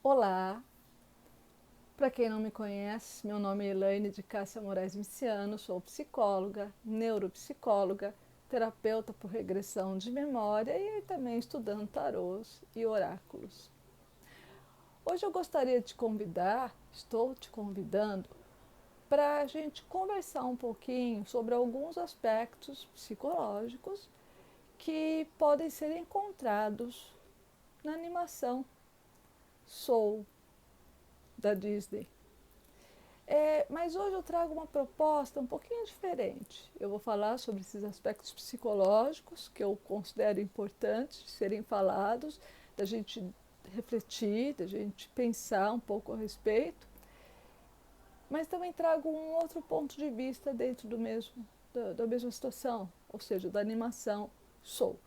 Olá, para quem não me conhece, meu nome é Elaine de Cássia Moraes Miciano, sou psicóloga, neuropsicóloga, terapeuta por regressão de memória e também estudando tarôs e oráculos. Hoje eu gostaria de estou te convidando para a gente conversar um pouquinho sobre alguns aspectos psicológicos que podem ser encontrados na animação Soul da Disney. Mas hoje eu trago uma proposta um pouquinho diferente. Eu vou falar sobre esses aspectos psicológicos que eu considero importantes de serem falados, da gente refletir, da gente pensar um pouco a respeito, mas também trago um outro ponto de vista dentro da mesma situação, ou seja, da animação Soul.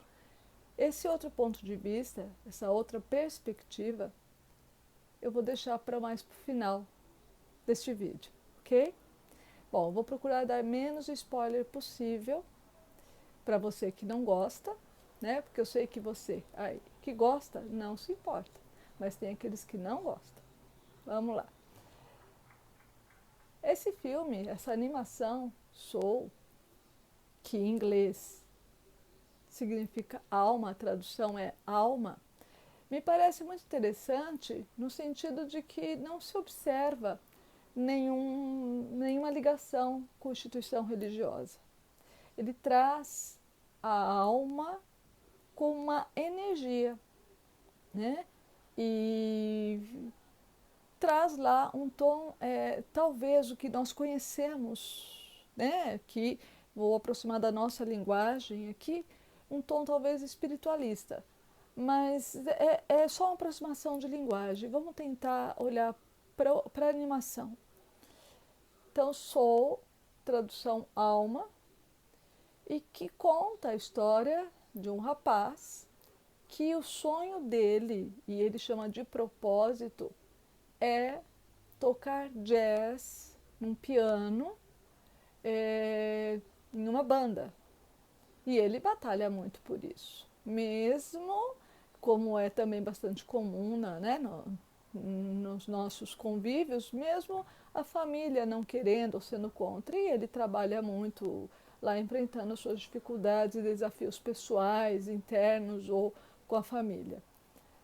Esse outro ponto de vista, essa outra perspectiva, eu vou deixar para mais para o final deste vídeo, ok? Bom, vou procurar dar menos spoiler possível para você que não gosta, né? Porque eu sei que você aí que gosta não se importa, mas tem aqueles que não gostam. Vamos lá. Esse filme, essa animação Soul, que em inglês significa alma, a tradução é alma, me parece muito interessante no sentido de que não se observa nenhuma ligação com instituição religiosa. Ele traz a alma com uma energia, né? E traz lá um tom, talvez o que nós conhecemos, né? Que vou aproximar da nossa linguagem aqui, um tom talvez espiritualista, mas é só uma aproximação de linguagem. Vamos tentar olhar para a animação. Então, Soul, tradução alma, e que conta a história de um rapaz que o sonho dele, e ele chama de propósito, é tocar jazz num piano, em uma banda. E ele batalha muito por isso. Mesmo, como é também bastante comum nos nossos convívios, mesmo a família não querendo ou sendo contra, e ele trabalha muito lá enfrentando as suas dificuldades e desafios pessoais, internos ou com a família.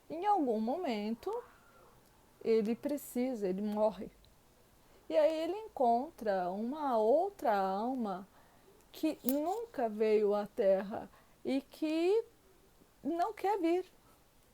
Em algum momento, ele morre. E aí ele encontra uma outra alma que nunca veio à Terra e que não quer vir.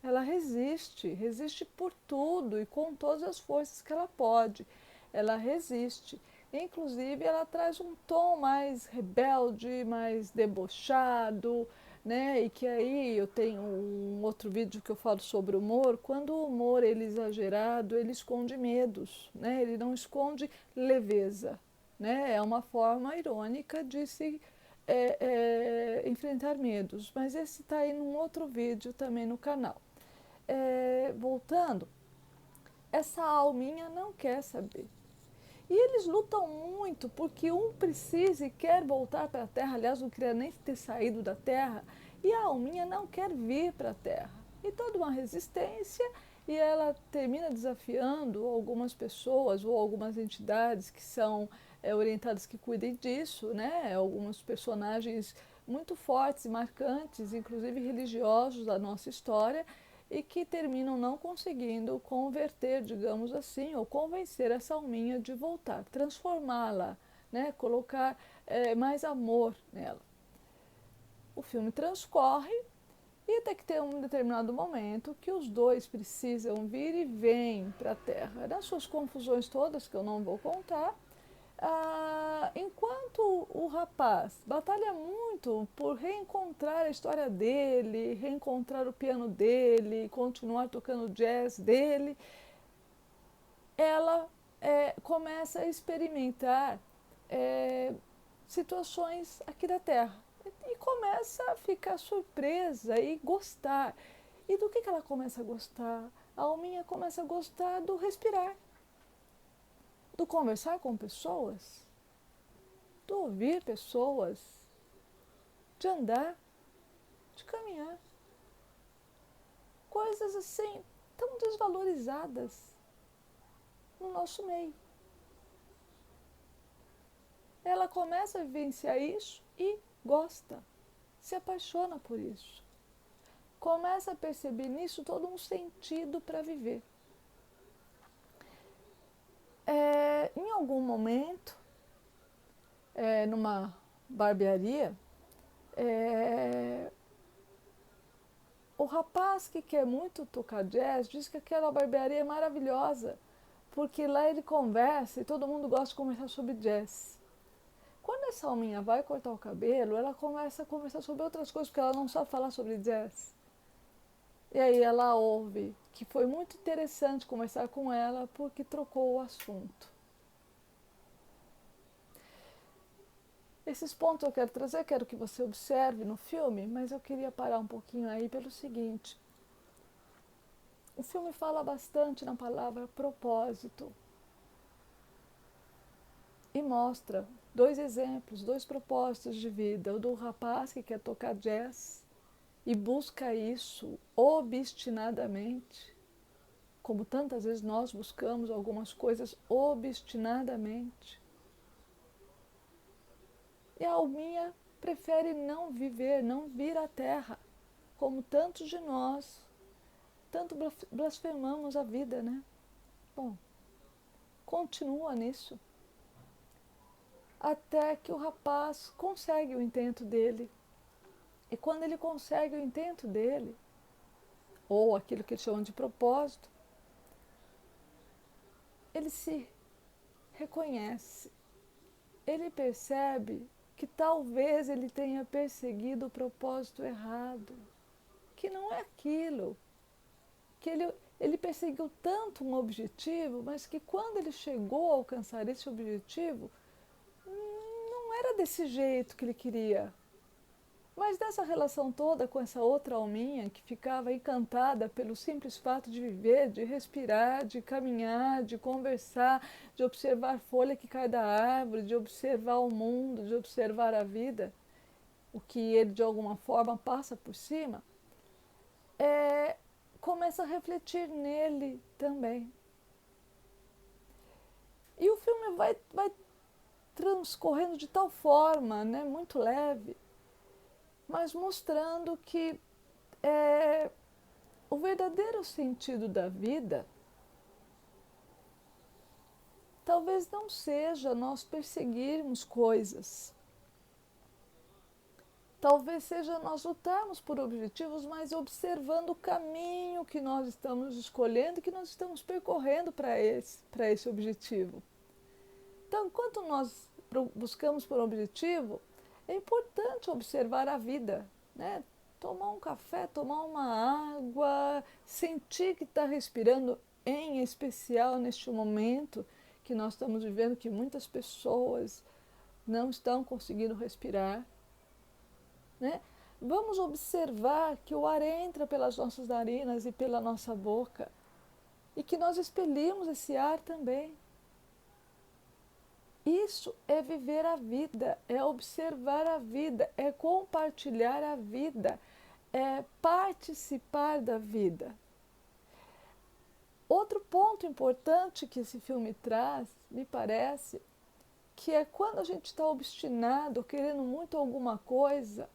Ela resiste por tudo e com todas as forças que ela pode. Ela resiste. Inclusive, ela traz um tom mais rebelde, mais debochado, né? E que aí eu tenho um outro vídeo que eu falo sobre o humor. Quando o humor ele é exagerado, ele esconde medos, né? Ele não esconde leveza, né? É uma forma irônica de se enfrentar medos. Mas esse está aí num outro vídeo também no canal. Voltando, essa alminha não quer saber. E eles lutam muito porque um precisa e quer voltar para a Terra, aliás, não queria nem ter saído da Terra, e a alminha não quer vir para a Terra. E toda uma resistência, e ela termina desafiando algumas pessoas ou algumas entidades que são orientadas que cuidem disso, né? Alguns personagens muito fortes e marcantes, inclusive religiosos da nossa história, e que terminam não conseguindo converter, digamos assim, ou convencer essa alminha de voltar, transformá-la, né? Colocar mais amor nela. O filme transcorre e até que tem um determinado momento que os dois precisam vir e vêm para a Terra. Nas suas confusões todas, que eu não vou contar, enquanto o rapaz batalha muito por reencontrar a história dele, reencontrar o piano dele, continuar tocando jazz dele, ela começa a experimentar situações aqui da Terra e começa a ficar surpresa e gostar. E do que ela começa a gostar? A alminha começa a gostar do respirar, do conversar com pessoas, de ouvir pessoas, de andar, de caminhar. Coisas assim, tão desvalorizadas no nosso meio. Ela começa a vivenciar isso e gosta, se apaixona por isso. Começa a perceber nisso todo um sentido para viver. Em algum momento, numa barbearia, o rapaz que quer muito tocar jazz diz que aquela barbearia é maravilhosa, porque lá ele conversa e todo mundo gosta de conversar sobre jazz. Quando essa alminha vai cortar o cabelo, ela começa a conversar sobre outras coisas, porque ela não sabe falar sobre jazz. E aí ela ouve que foi muito interessante conversar com ela porque trocou o assunto. Esses pontos eu quero trazer, quero que você observe no filme, mas eu queria parar um pouquinho aí pelo seguinte. O filme fala bastante na palavra propósito e mostra 2 exemplos, 2 propósitos de vida. O do rapaz que quer tocar jazz e busca isso obstinadamente, como tantas vezes nós buscamos algumas coisas obstinadamente. E a alminha prefere não viver, não vir à terra, como tantos de nós, tanto blasfemamos a vida, né? Bom, continua nisso, até que o rapaz consegue o intento dele. E quando ele consegue o intento dele, ou aquilo que eles chamam de propósito, ele se reconhece, ele percebe que talvez ele tenha perseguido o propósito errado, que não é aquilo, que ele perseguiu tanto um objetivo, mas que quando ele chegou a alcançar esse objetivo, não era desse jeito que ele queria. Mas dessa relação toda com essa outra alminha que ficava encantada pelo simples fato de viver, de respirar, de caminhar, de conversar, de observar a folha que cai da árvore, de observar o mundo, de observar a vida, o que ele de alguma forma passa por cima, começa a refletir nele também. E o filme vai transcorrendo de tal forma, né, muito leve, mas mostrando que o verdadeiro sentido da vida talvez não seja nós perseguirmos coisas. Talvez seja nós lutarmos por objetivos, mas observando o caminho que nós estamos escolhendo, que nós estamos percorrendo para esse objetivo. Então, enquanto nós buscamos por um objetivo, é importante observar a vida, né? Tomar um café, tomar uma água, sentir que está respirando, em especial neste momento que nós estamos vivendo, que muitas pessoas não estão conseguindo respirar, né? Vamos observar que o ar entra pelas nossas narinas e pela nossa boca e que nós expelimos esse ar também. Isso é viver a vida, é observar a vida, é compartilhar a vida, é participar da vida. Outro ponto importante que esse filme traz, me parece, que é quando a gente está obstinado, querendo muito alguma coisa,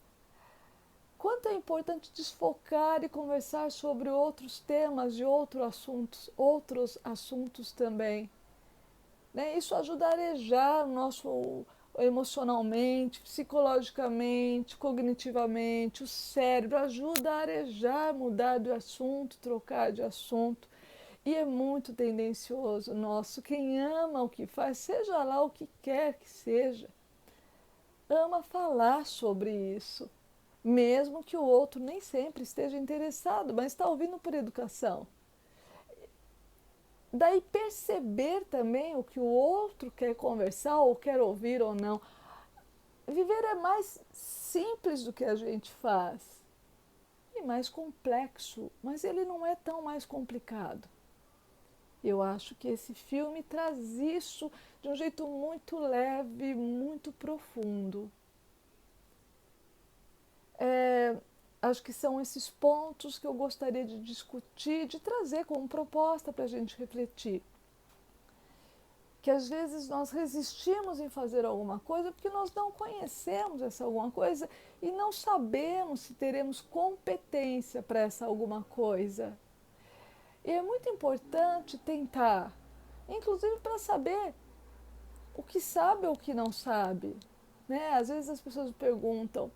quanto é importante desfocar e conversar sobre outros temas de outros assuntos também. Né? Isso ajuda a arejar o nosso emocionalmente, psicologicamente, cognitivamente, o cérebro ajuda a arejar, mudar de assunto, trocar de assunto. E é muito tendencioso nosso. Quem ama o que faz, seja lá o que quer que seja, ama falar sobre isso. Mesmo que o outro nem sempre esteja interessado, mas está ouvindo por educação. Daí perceber também o que o outro quer conversar ou quer ouvir ou não. Viver é mais simples do que a gente faz e mais complexo, mas ele não é tão mais complicado. Eu acho que esse filme traz isso de um jeito muito leve, muito profundo. acho que são esses pontos que eu gostaria de discutir, de trazer como proposta para a gente refletir. Que às vezes nós resistimos em fazer alguma coisa porque nós não conhecemos essa alguma coisa e não sabemos se teremos competência para essa alguma coisa. E é muito importante tentar, inclusive para saber o que sabe ou o que não sabe. Né? Às vezes as pessoas perguntam,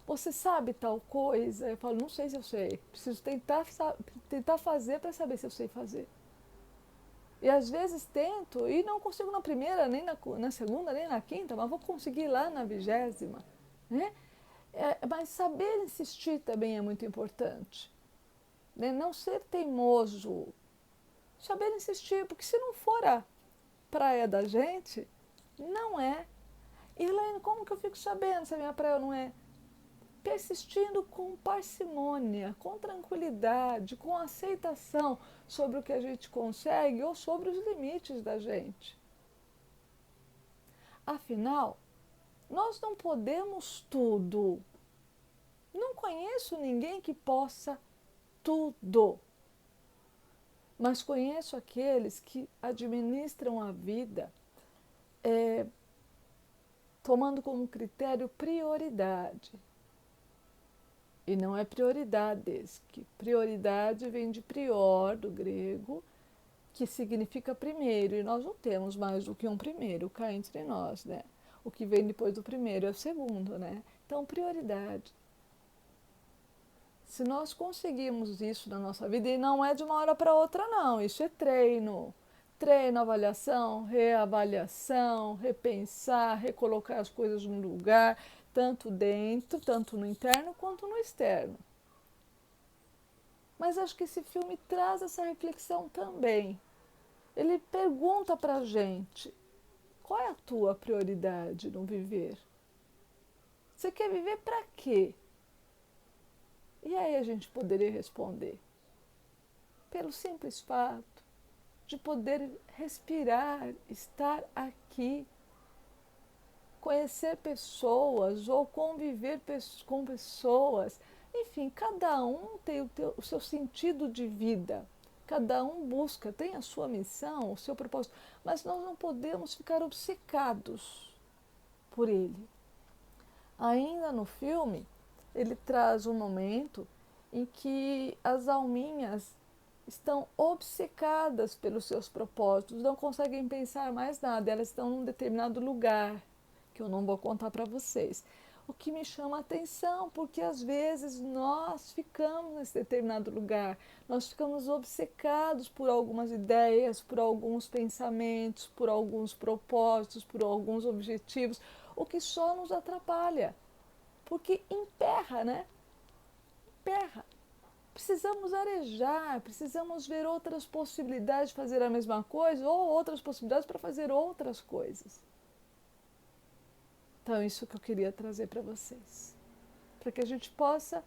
você sabe tal coisa? Eu falo, não sei se eu sei, preciso tentar fazer para saber se eu sei fazer. E às vezes tento e não consigo na primeira, nem na segunda, nem na quinta, mas vou conseguir lá na 20ª. Né? Mas saber insistir também é muito importante. Né? Não ser teimoso, saber insistir, porque se não for a praia da gente, não é. E Elaine, como que eu fico sabendo se a minha praia não é? Persistindo com parcimônia, com tranquilidade, com aceitação sobre o que a gente consegue ou sobre os limites da gente. Afinal, nós não podemos tudo. Não conheço ninguém que possa tudo. Mas conheço aqueles que administram a vida tomando como critério prioridade. E não é prioridades, que prioridade vem de prior, do grego, que significa primeiro, e nós não temos mais do que um primeiro, cá entre nós, né? O que vem depois do primeiro é o segundo, né? Então, prioridade. Se nós conseguirmos isso na nossa vida, e não é de uma hora para outra, não, isso é treino. Treino, avaliação, reavaliação, repensar, recolocar as coisas no lugar, tanto dentro, tanto no interno quanto no externo. Mas acho que esse filme traz essa reflexão também. Ele pergunta para a gente, qual é a tua prioridade no viver? Você quer viver para quê? E aí a gente poderia responder, pelo simples fato de poder respirar, estar aqui, conhecer pessoas ou conviver com pessoas. Enfim, cada um tem o seu sentido de vida. Cada um busca, tem a sua missão, o seu propósito. Mas nós não podemos ficar obcecados por ele. Ainda no filme, ele traz um momento em que as alminhas estão obcecadas pelos seus propósitos, não conseguem pensar mais nada, elas estão num determinado lugar, que eu não vou contar para vocês. O que me chama a atenção, porque às vezes nós ficamos nesse determinado lugar, nós ficamos obcecados por algumas ideias, por alguns pensamentos, por alguns propósitos, por alguns objetivos, o que só nos atrapalha, porque emperra, né? Emperra. Precisamos arejar, precisamos ver outras possibilidades de fazer a mesma coisa ou outras possibilidades para fazer outras coisas. Então, isso que eu queria trazer para vocês. Para que a gente possa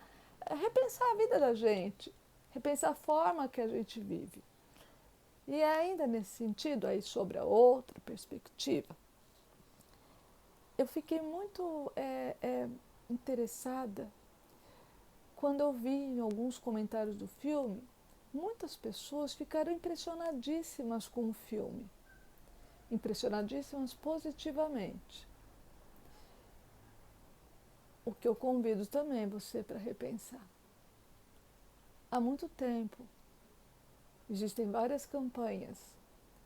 repensar a vida da gente, repensar a forma que a gente vive. E ainda nesse sentido, aí sobre a outra perspectiva, eu fiquei muito interessada quando eu vi em alguns comentários do filme, muitas pessoas ficaram impressionadíssimas com o filme. Impressionadíssimas positivamente. O que eu convido também você para repensar. Há muito tempo existem várias campanhas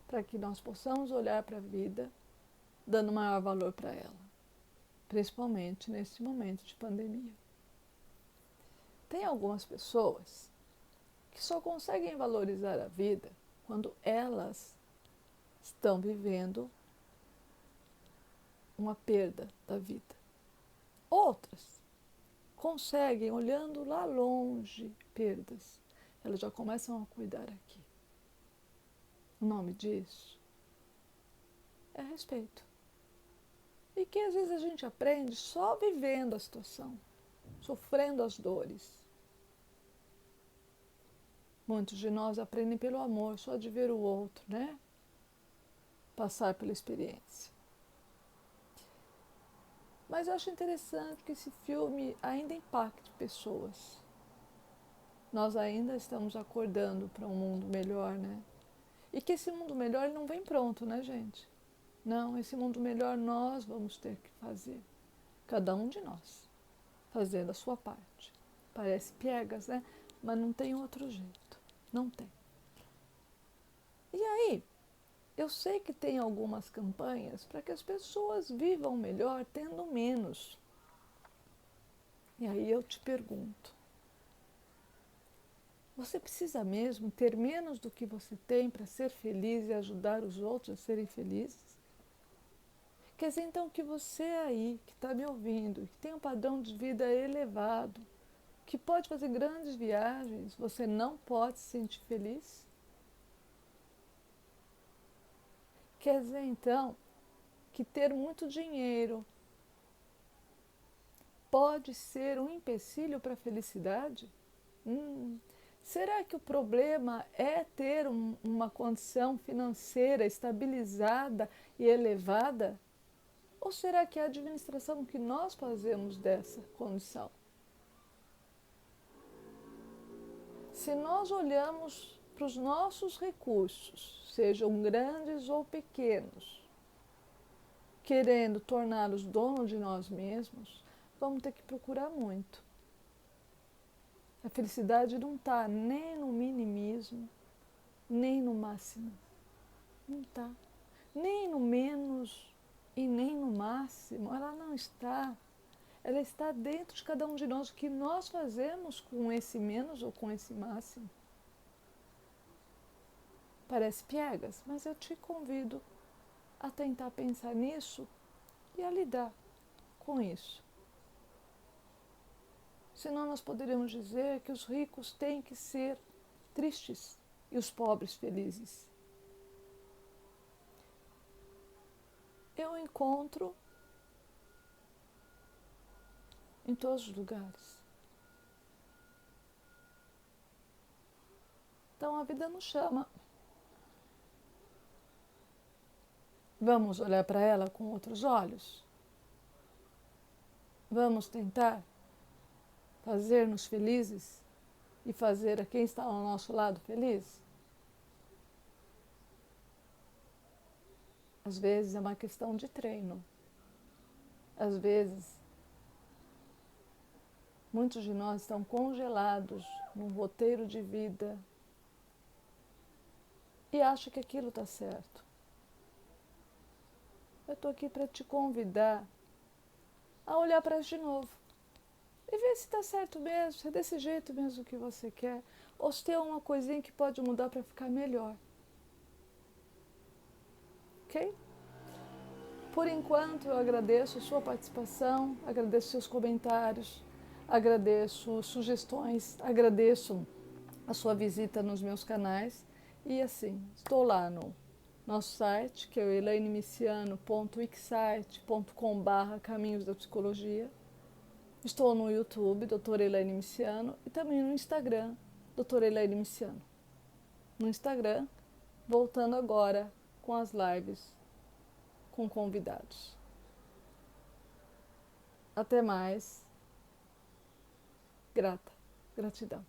para que nós possamos olhar para a vida dando maior valor para ela, principalmente neste momento de pandemia. Tem algumas pessoas que só conseguem valorizar a vida quando elas estão vivendo uma perda da vida. Outras conseguem, olhando lá longe, perdas. Elas já começam a cuidar aqui. O nome disso é respeito. E que às vezes a gente aprende só vivendo a situação, sofrendo as dores. Muitos de nós aprendem pelo amor, só de ver o outro, né? Passar pela experiência. Mas eu acho interessante que esse filme ainda impacte pessoas. Nós ainda estamos acordando para um mundo melhor, né? E que esse mundo melhor ele não vem pronto, né, gente? Não, esse mundo melhor nós vamos ter que fazer. Cada um de nós, fazendo a sua parte. Parece piegas, né? Mas não tem outro jeito. Não tem. E aí, eu sei que tem algumas campanhas para que as pessoas vivam melhor tendo menos. E aí eu te pergunto, você precisa mesmo ter menos do que você tem para ser feliz e ajudar os outros a serem felizes? Quer dizer, então, que você aí, que está me ouvindo, que tem um padrão de vida elevado, que pode fazer grandes viagens, você não pode se sentir feliz? Quer dizer, então, que ter muito dinheiro pode ser um empecilho para a felicidade? Será que o problema é ter uma condição financeira estabilizada e elevada? Ou será que é a administração que nós fazemos dessa condição? Se nós olhamos para os nossos recursos, sejam grandes ou pequenos, querendo torná-los dono de nós mesmos, vamos ter que procurar muito. A felicidade não está nem no minimismo, nem no máximo. Não está. Nem no menos e nem no máximo. Ela não está. Ela está dentro de cada um de nós. O que nós fazemos com esse menos ou com esse máximo? Parece piegas, mas eu te convido a tentar pensar nisso e a lidar com isso. Senão nós poderíamos dizer que os ricos têm que ser tristes e os pobres felizes. Eu encontro em todos os lugares. Então a vida nos chama. Vamos olhar para ela com outros olhos? Vamos tentar fazer-nos felizes e fazer a quem está ao nosso lado feliz? Às vezes é uma questão de treino. Às vezes, muitos de nós estão congelados num roteiro de vida e acham que aquilo está certo. Eu estou aqui para te convidar a olhar para isso de novo e ver se está certo mesmo, se é desse jeito mesmo que você quer, ou se tem uma coisinha que pode mudar para ficar melhor. Ok? Por enquanto, eu agradeço a sua participação, agradeço seus comentários, agradeço sugestões, agradeço a sua visita nos meus canais. E assim, estou lá no nosso site, que é o elainemiciano.wixsite.com/caminhos da psicologia. Estou no YouTube, Doutora Elaine Miciano, e também no Instagram, Doutora Elaine Miciano. No Instagram, voltando agora com as lives com convidados. Até mais. Gratidão.